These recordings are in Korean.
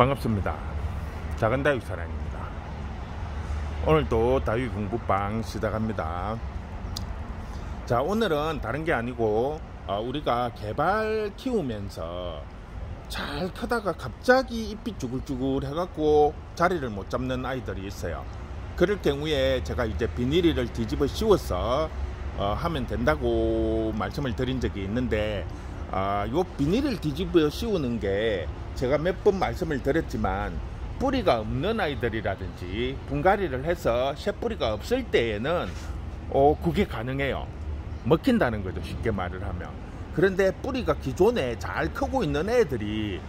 반갑습니다. 작은 다육 사랑입니다. 오늘도 다육 공부방 시작합니다. 자, 오늘은 다른 게 아니고 우리가 개발 키우면서 잘 크다가 갑자기 잎이 쭈글쭈글 해갖고 자리를 못 잡는 아이들이 있어요. 그럴 경우에 제가 이제 비닐을 뒤집어 씌워서 하면 된다고 말씀을 드린 적이 있는데, 요 비닐을 뒤집어 씌우는 게 제가 몇 번 말씀을 드렸지만, 뿌리가 없는 아이들이라든지 분갈이를 해서 새뿌리가 없을 때에는 그게 가능해요. 먹힌다는 거죠, 쉽게 말을 하면. 그런데 뿌리가 기존에 잘 크고 있는 애들이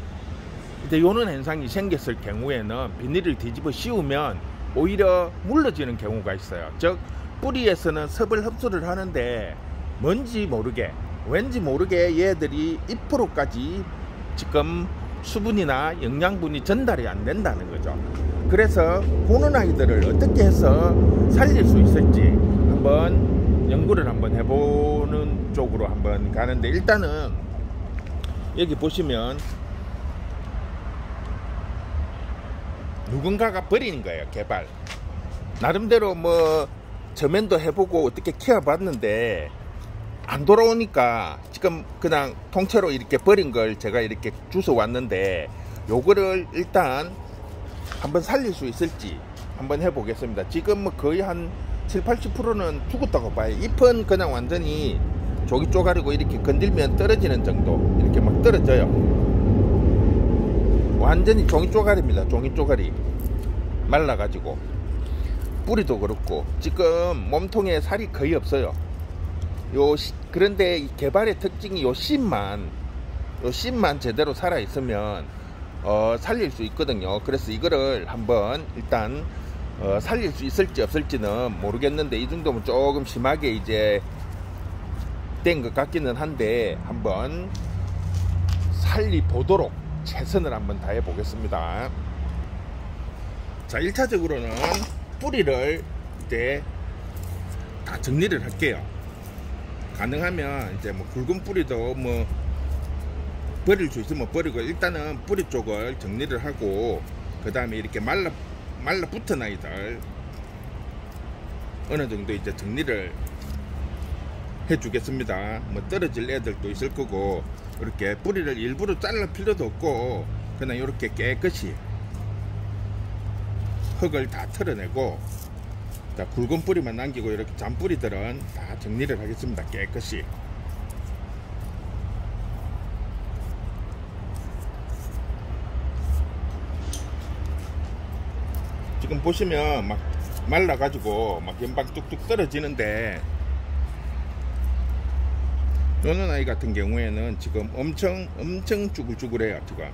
이제 요런 현상이 생겼을 경우에는 비닐을 뒤집어 씌우면 오히려 물러지는 경우가 있어요. 즉, 뿌리에서는 섭을 흡수를 하는데 왠지 모르게 얘들이 잎으로까지 지금 수분이나 영양분이 전달이 안 된다는 거죠. 그래서 보는 아이들을 어떻게 해서 살릴 수 있을지 한번 연구를 한번 해보는 쪽으로 한번 가는데, 일단은 여기 보시면 누군가가 버리는 거예요. 개발 나름대로 뭐 저면도 해보고 어떻게 키워봤는데 안 돌아오니까 지금 그냥 통째로 이렇게 버린 걸 제가 이렇게 주워 왔는데, 요거를 일단 한번 살릴 수 있을지 한번 해보겠습니다. 지금 뭐 거의 한 70-80%는 죽었다고 봐요. 잎은 그냥 완전히 조기 쪼가리고 이렇게 건들면 떨어지는 정도, 이렇게 막 떨어져요. 완전히 종이 쪼가리입니다. 종이 쪼가리 말라가지고. 뿌리도 그렇고 지금 몸통에 살이 거의 없어요. 그런데 이 개발의 특징이 요 씨만 제대로 살아 있으면 살릴 수 있거든요. 그래서 이거를 한번 일단 살릴 수 있을지 없을지는 모르겠는데, 이 정도면 조금 심하게 이제 된 것 같기는 한데, 한번 살리보도록 최선을 한번 다해 보겠습니다. 자, 1차적으로는 뿌리를 이제 다 정리를 할게요. 가능하면 이제 뭐 굵은 뿌리도 뭐 버릴 수 있으면 버리고, 일단은 뿌리 쪽을 정리를 하고, 그 다음에 이렇게 말라붙은 아이들 어느 정도 이제 정리를 해 주겠습니다. 뭐 떨어질 애들도 있을 거고, 이렇게 뿌리를 일부러 자를 필요도 없고 그냥 이렇게 깨끗이 흙을 다 털어내고, 자, 굵은 뿌리만 남기고 이렇게 잔뿌리들은 다 정리를 하겠습니다. 깨끗이. 지금 보시면 막 말라가지고 막 연방 뚝뚝 떨어지는데, 요런 아이 같은 경우에는 지금 엄청 쭈글쭈글해요. 지금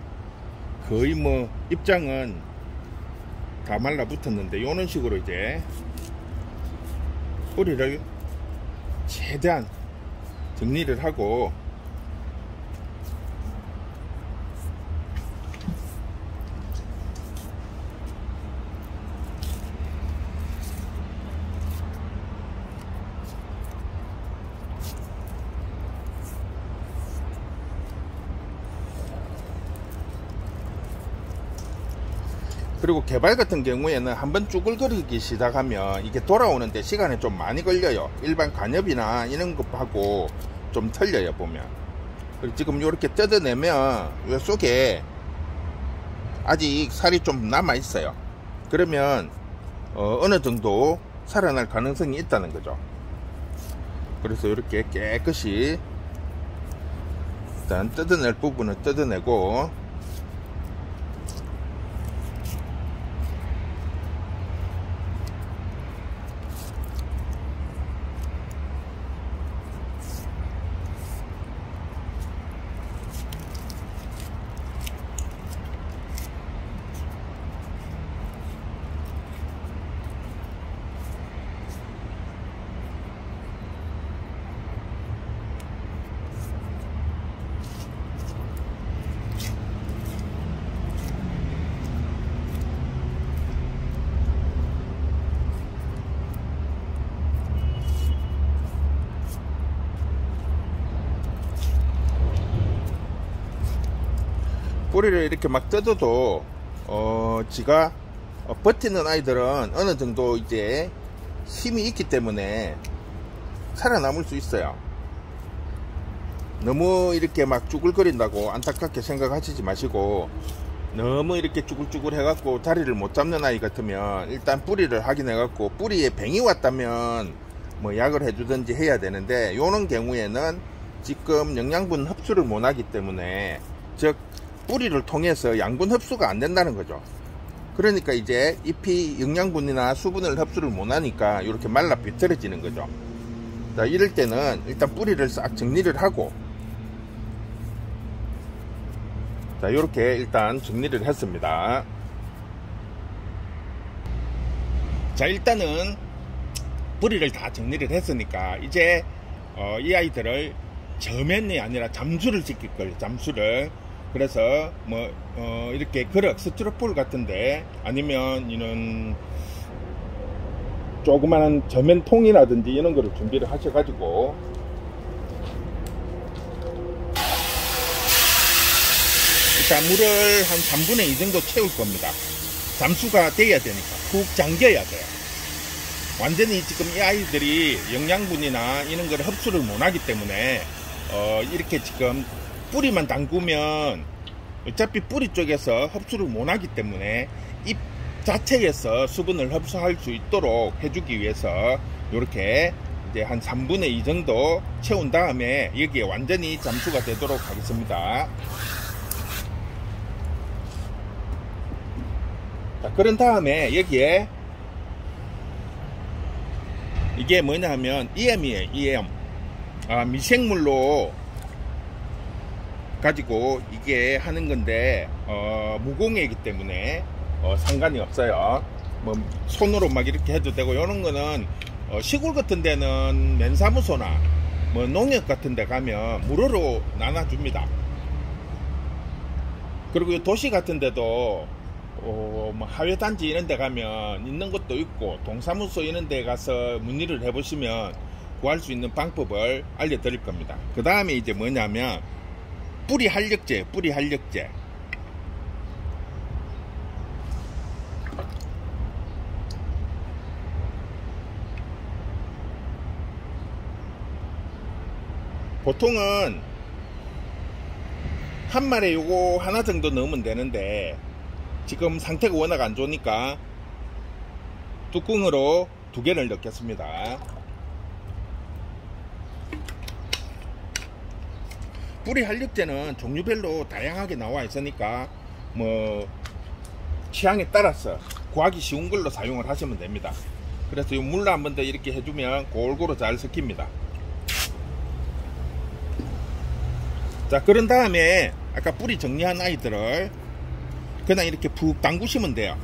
거의 뭐 입장은 다 말라붙었는데, 요런 식으로 이제 뿌리를 최대한 정리를 하고, 그리고 개발 같은 경우에는 한번 쭈글거리기 시작하면 이게 돌아오는데 시간이 좀 많이 걸려요. 일반 관엽이나 이런 것하고 좀 틀려요, 보면. 그리고 지금 이렇게 뜯어내면 이 속에 아직 살이 좀 남아 있어요. 그러면 어느 정도 살아날 가능성이 있다는 거죠. 그래서 이렇게 깨끗이 일단 뜯어낼 부분을 뜯어내고, 뿌리를 이렇게 막 뜯어도 지가 버티는 아이들은 어느 정도 이제 힘이 있기 때문에 살아남을 수 있어요. 너무 이렇게 막 쭈글거린다고 안타깝게 생각하시지 마시고, 너무 이렇게 쭈글쭈글 해갖고 자리를 못 잡는 아이 같으면 일단 뿌리를 확인해갖고 뿌리에 병이 왔다면 뭐 약을 해주든지 해야 되는데, 요런 경우에는 지금 영양분 흡수를 못하기 때문에, 즉 뿌리를 통해서 양분 흡수가 안 된다는 거죠. 그러니까 이제 잎이 영양분이나 수분을 흡수를 못하니까 이렇게 말라 비틀어지는 거죠. 자, 이럴 때는 일단 뿌리를 싹 정리를 하고, 자, 이렇게 일단 정리를 했습니다. 자, 일단은 뿌리를 다 정리를 했으니까 이제 이 아이들을 저면이 아니라 잠수를 시킬 거예요. 잠수를. 그래서 뭐 이렇게 그릇, 스티로폴 같은데, 아니면 이런 조그마한 저면통이라든지 이런 거를 준비를 하셔가지고, 일단 물을 한 3분의 2 정도 채울 겁니다. 잠수가 돼야 되니까 푹 잠겨야 돼요. 완전히 지금 이 아이들이 영양분이나 이런 걸 흡수를 못하기 때문에 이렇게 지금 뿌리만 담그면 어차피 뿌리 쪽에서 흡수를 못하기 때문에 잎 자체에서 수분을 흡수할 수 있도록 해주기 위해서 이렇게 이제 한 3분의 2 정도 채운 다음에 여기에 완전히 잠수가 되도록 하겠습니다. 자, 그런 다음에 여기에 이게 뭐냐 하면 EM이에요. EM. 미생물로 가지고 이게 하는 건데, 무공해이기 때문에 상관이 없어요. 뭐 손으로 막 이렇게 해도 되고, 이런 거는 시골 같은 데는 면사무소나 뭐 농협 같은 데 가면 무료로 나눠줍니다. 그리고 도시 같은 데도 뭐 하회단지 이런 데 가면 있는 것도 있고, 동사무소 이런 데 가서 문의를 해보시면 구할 수 있는 방법을 알려드릴 겁니다. 그 다음에 이제 뭐냐면 뿌리 활력제. 보통은 한 마리 요거 하나 정도 넣으면 되는데, 지금 상태가 워낙 안 좋으니까 뚜껑으로 2개를 넣겠습니다. 뿌리 활력제는 종류별로 다양하게 나와 있으니까 뭐 취향에 따라서 구하기 쉬운 걸로 사용을 하시면 됩니다. 그래서 이 물로 한 번 더 이렇게 해주면 골고루 잘 섞입니다. 자, 그런 다음에 아까 뿌리 정리한 아이들을 그냥 이렇게 푹 담그시면 돼요.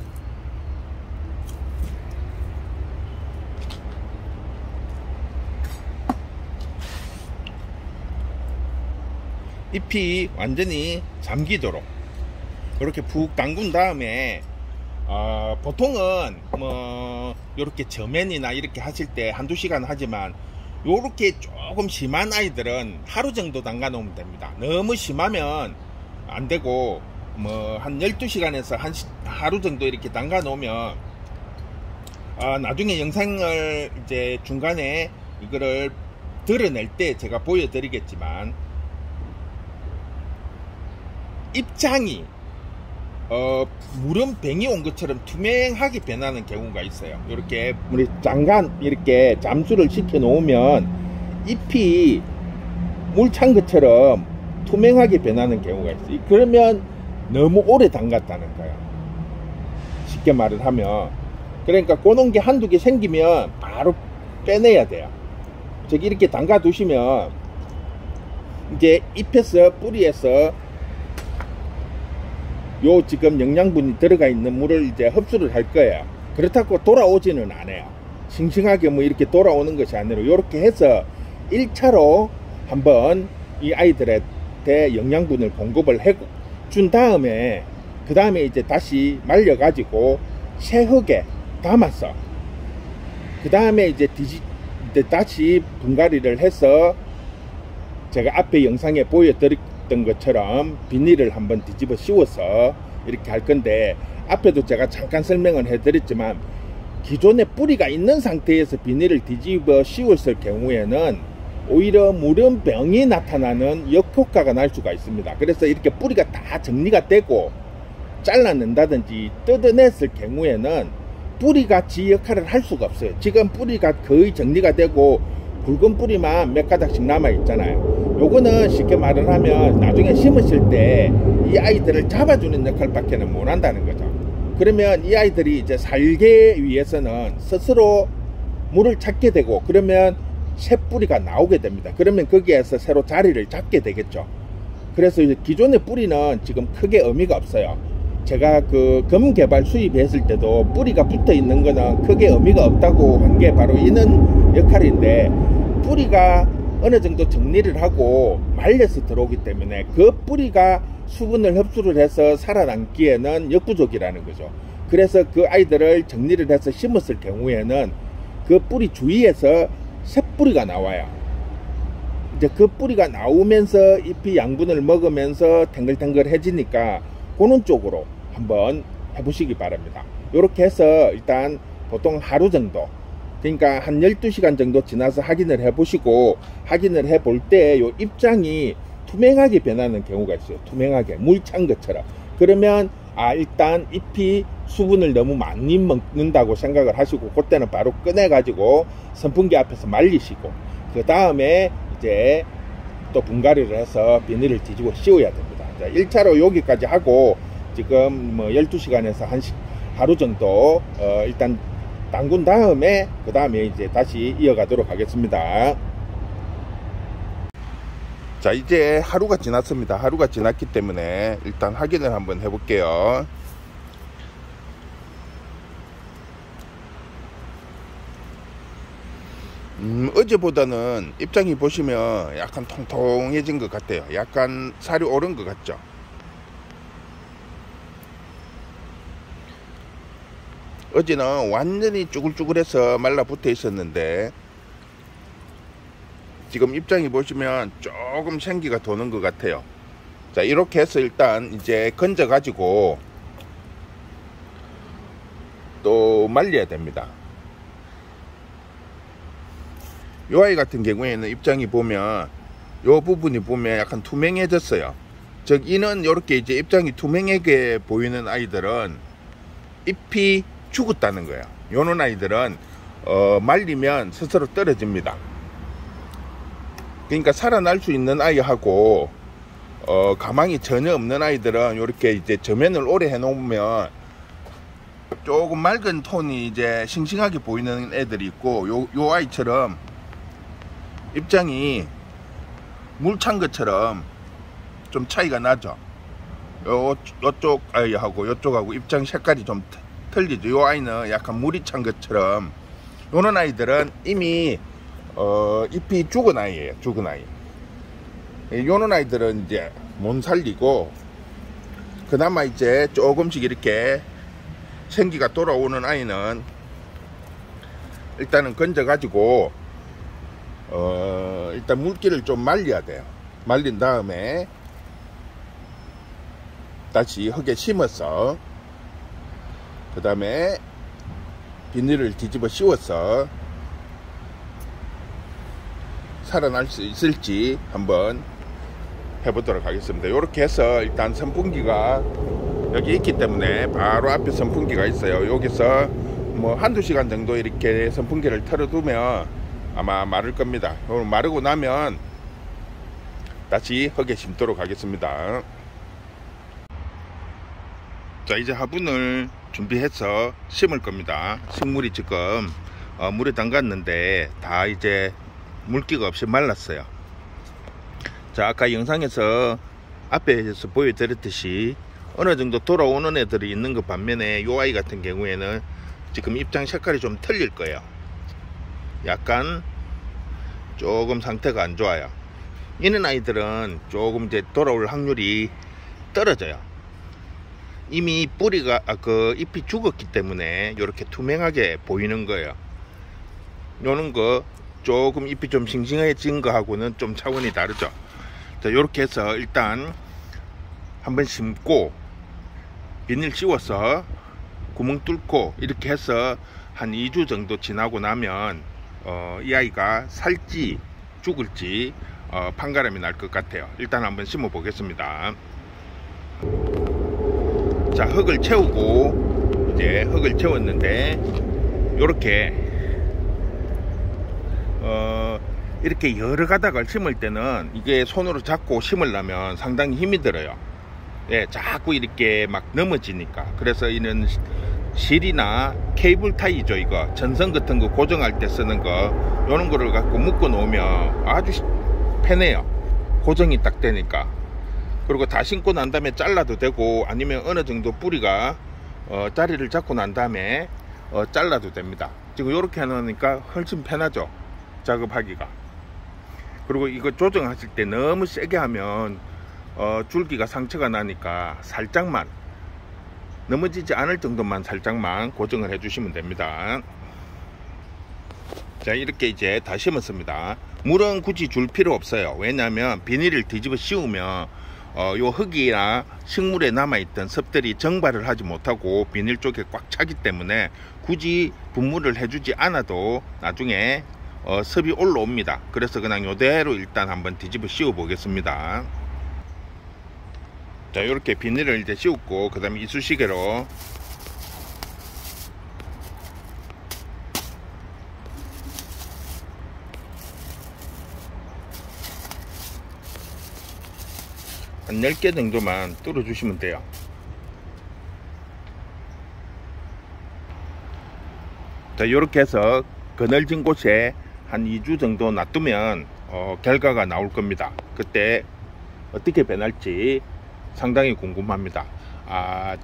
잎이 완전히 잠기도록 이렇게 푹 담근 다음에, 보통은 뭐 이렇게 저면이나 이렇게 하실 때 1~2시간 하지만, 요렇게 조금 심한 아이들은 하루 정도 담가 놓으면 됩니다. 너무 심하면 안 되고, 뭐 한 12시간에서 하루 정도 이렇게 담가 놓으면, 나중에 영상을 이제 중간에 이거를 드러낼 때 제가 보여드리겠지만, 입장이 물음뱅이 온 것처럼 투명하게 변하는 경우가 있어요. 이렇게 우리 잠깐 이렇게 잠수를 시켜 놓으면 잎이 물 찬 것처럼 투명하게 변하는 경우가 있어요. 그러면 너무 오래 담갔다는 거예요. 쉽게 말을 하면. 그러니까 그런 게 1~2개 생기면 바로 빼내야 돼요. 저기 이렇게 담가 두시면 이제 잎에서 뿌리에서 요 지금 영양분이 들어가 있는 물을 이제 흡수를 할 거예요. 그렇다고 돌아오지는 않아요. 싱싱하게 뭐 이렇게 돌아오는 것이 아니라 이렇게 해서 1차로 한번 이 아이들한테 영양분을 공급을 해준 다음에, 그 다음에 이제 다시 말려 가지고 새흙에 담아서, 그 다음에 이제 다시 분갈이를 해서 제가 앞에 영상에 보여드렸던 것처럼 비닐을 한번 뒤집어 씌워서 이렇게 할 건데, 앞에도 제가 잠깐 설명을 해드렸지만 기존에 뿌리가 있는 상태에서 비닐을 뒤집어 씌웠을 경우에는 오히려 물음병이 나타나는 역효과가 날 수가 있습니다. 그래서 이렇게 뿌리가 다 정리가 되고 잘라낸다든지 뜯어냈을 경우에는 뿌리가 지 역할을 할 수가 없어요. 지금 뿌리가 거의 정리가 되고 굵은 뿌리만 몇 가닥씩 남아 있잖아요. 요거는 쉽게 말을 하면 나중에 심으실 때 이 아이들을 잡아주는 역할밖에 못 한다는 거죠. 그러면 이 아이들이 이제 살기 위해서는 스스로 물을 찾게 되고, 그러면 새 뿌리가 나오게 됩니다. 그러면 거기에서 새로 자리를 잡게 되겠죠. 그래서 이제 기존의 뿌리는 지금 크게 의미가 없어요. 제가 그 검 개발 수입했을 때도 뿌리가 붙어 있는 거는 크게 의미가 없다고 한 게 바로 이런 역할인데, 뿌리가 어느 정도 정리를 하고 말려서 들어오기 때문에 그 뿌리가 수분을 흡수를 해서 살아남기에는 역부족이라는 거죠. 그래서 그 아이들을 정리를 해서 심었을 경우에는 그 뿌리 주위에서 새 뿌리가 나와요. 이제 그 뿌리가 나오면서 잎이 양분을 먹으면서 탱글탱글해지니까 그런 쪽으로 한번 해보시기 바랍니다. 이렇게 해서 일단 보통 하루 정도, 그러니까 한 12시간 정도 지나서 확인을 해보시고, 확인을 해볼 때 요 입장이 투명하게 변하는 경우가 있어요. 투명하게 물 찬 것처럼. 그러면 일단 잎이 수분을 너무 많이 먹는다고 생각을 하시고, 그때는 바로 꺼내 가지고 선풍기 앞에서 말리시고, 그 다음에 이제 또 분갈이를 해서 비닐을 뒤집어 씌워야 됩니다. 자, 1차로 여기까지 하고 지금 뭐 12시간에서 하루 정도 일단 담근 다음에 그 다음에 이제 다시 이어가도록 하겠습니다. 자, 이제 하루가 지났습니다. 하루가 지났기 때문에 일단 확인을 한번 해볼게요. 어제보다는 입장이 보시면 약간 통통해진 것 같아요. 약간 살이 오른 것 같죠. 어제는 완전히 쭈글쭈글해서 말라붙어 있었는데 지금 입장이 보시면 조금 생기가 도는 것 같아요. 자, 이렇게 해서 일단 이제 건져 가지고 또 말려야 됩니다. 요 아이 같은 경우에는 입장이 보면 요 부분이 보면 약간 투명해졌어요. 즉 이는 이렇게 이제 입장이 투명하게 보이는 아이들은 잎이 죽었다는 거예요. 요런 아이들은 말리면 스스로 떨어집니다. 그러니까 살아날 수 있는 아이하고 가망이 전혀 없는 아이들은 이렇게 이제 저면을 오래 해 놓으면 조금 맑은 톤이 이제 싱싱하게 보이는 애들이 있고, 요 아이처럼 입장이 물 찬 것처럼 좀 차이가 나죠. 요쪽 아이하고 요쪽하고 입장 색깔이 좀 틀리죠. 요 아이는 약간 물이 찬 것처럼, 요런 아이들은 이미 잎이 죽은 아이예요. 죽은 아이. 요런 아이들은 이제 못 살리고, 그나마 이제 조금씩 이렇게 생기가 돌아오는 아이는 일단은 건져 가지고 일단 물기를 좀 말려야 돼요. 말린 다음에 다시 흙에 심어서 그 다음에 비닐을 뒤집어 씌워서 살아날 수 있을지 한번 해보도록 하겠습니다. 이렇게 해서 일단 선풍기가 여기 있기 때문에 바로 앞에 선풍기가 있어요. 여기서 뭐 한두 시간 정도 이렇게 선풍기를 틀어두면 아마 마를 겁니다. 마르고 나면 다시 흙에 심도록 하겠습니다. 자, 이제 화분을 준비해서 심을 겁니다. 식물이 지금 물에 담갔는데 다 이제 물기가 없이 말랐어요. 자, 아까 영상에서 앞에서 보여드렸듯이 어느 정도 돌아오는 애들이 있는 것 반면에 요 아이 같은 경우에는 지금 입장 색깔이 좀 틀릴 거예요. 약간 조금 상태가 안 좋아요. 이런 아이들은 조금 이제 돌아올 확률이 떨어져요. 이미 뿌리가 잎이 죽었기 때문에 이렇게 투명하게 보이는 거예요. 요런 거 조금 잎이 좀 싱싱해진 거하고는 좀 차원이 다르죠. 자, 요렇게 해서 일단 한번 심고 비닐 씌워서 구멍 뚫고 이렇게 해서 한 2주 정도 지나고 나면 이 아이가 살지 죽을지 판가름이 날 것 같아요. 일단 한번 심어 보겠습니다. 자, 흙을 채우고 이제 흙을 채웠는데 이렇게 여러 가닥을 심을 때는 이게 손으로 잡고 심으려면 상당히 힘이 들어요. 예, 자꾸 이렇게 막 넘어지니까. 그래서 이는 실이나 케이블 타이죠. 이거 전선 같은 거 고정할 때 쓰는 거, 요런 거를 갖고 묶어 놓으면 아주 편해요. 고정이 딱 되니까. 그리고 다 심고 난 다음에 잘라도 되고, 아니면 어느 정도 뿌리가 자리를 잡고 난 다음에 잘라도 됩니다. 지금 이렇게 해놓으니까 훨씬 편하죠, 작업하기가. 그리고 이거 조정하실 때 너무 세게 하면 줄기가 상처가 나니까 살짝만, 넘어지지 않을 정도만 살짝만 고정을 해 주시면 됩니다. 자, 이렇게 이제 다 심었습니다. 물은 굳이 줄 필요 없어요. 왜냐하면 비닐을 뒤집어 씌우면 요 흙이나 식물에 남아있던 섭들이 정발을 하지 못하고 비닐 쪽에 꽉 차기 때문에 굳이 분무를 해주지 않아도 나중에 섭이 올라옵니다. 그래서 그냥 요대로 일단 한번 뒤집어 씌워 보겠습니다. 자, 이렇게 비닐을 이제 씌웠고, 그 다음에 이쑤시개로 한 10개 정도만 뚫어 주시면 돼요. 자, 이렇게 해서 그늘진 곳에 한 2주 정도 놔두면 결과가 나올 겁니다. 그때 어떻게 변할지 상당히 궁금합니다.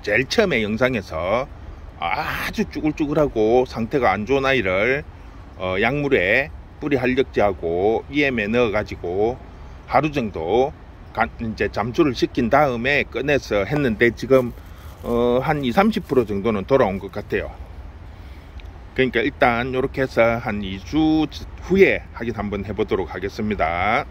제일 처음에 영상에서 아주 쭈글쭈글하고 상태가 안 좋은 아이를 약물에 뿌리 활력제하고 EM에 넣어 가지고 하루 정도 이제 잠수를 시킨 다음에 꺼내서 했는데, 지금 한 20-30% 정도는 돌아온 것 같아요. 그러니까 일단 이렇게 해서 한 2주 후에 확인 한번 해보도록 하겠습니다.